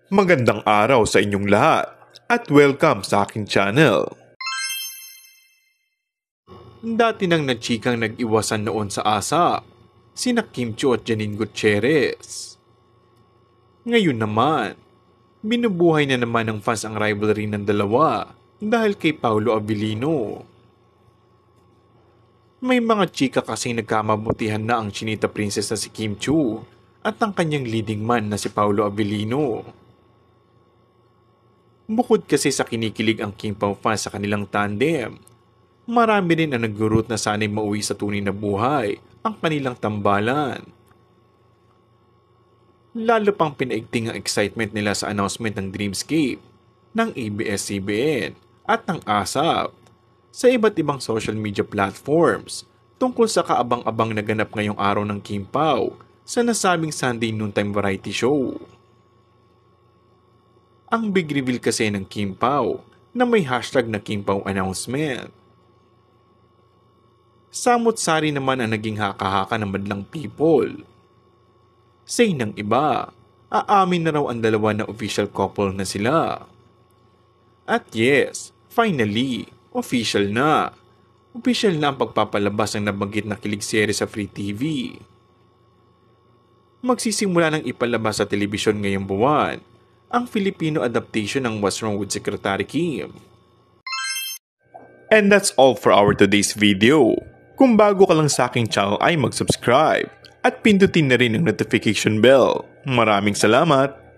Magandang araw sa inyong lahat at welcome sa aking channel. Dati nang nagchikang nag-iwasan noon sa ASAP, sina Kim Chiu at Janine Gutierrez. Ngayon naman, binubuhay na naman ng fans ang rivalry ng dalawa dahil kay Paolo Abilino. May mga chika kasing nagkamabutihan na ang Chinita Princess na si Kim Chiu at ang kanyang leading man na si Paolo Abilino. Bukod kasi sa kinikilig ang King Pao fans sa kanilang tandem, marami rin ang nag-root na sana'y mauwi sa tunay na buhay ang kanilang tambalan. Lalo pang pinaigting ang excitement nila sa announcement ng Dreamscape, ng ABS-CBN at ng ASAP sa iba't ibang social media platforms tungkol sa kaabang-abang na ganap ngayong araw ng King Pao sa nasabing Sunday noontime variety show. Ang big reveal kasi ng King Pao na may hashtag na King Pao announcement. Samot-sari naman ang naging haka-haka ng madlang people. Say ng iba, aamin na raw ang dalawa na official couple na sila. At yes, finally, official na. Official na ang pagpapalabas ng nabanggit na kilig serye sa Free TV. Magsisimula ng ipalabas sa telebisyon ngayong buwan ang Filipino adaptation ng What's Wrong with Secretary Kim. And that's all for our today's video. Kung bago ka lang sa aking channel ay mag-subscribe at pindutin na rin ang notification bell. Maraming salamat!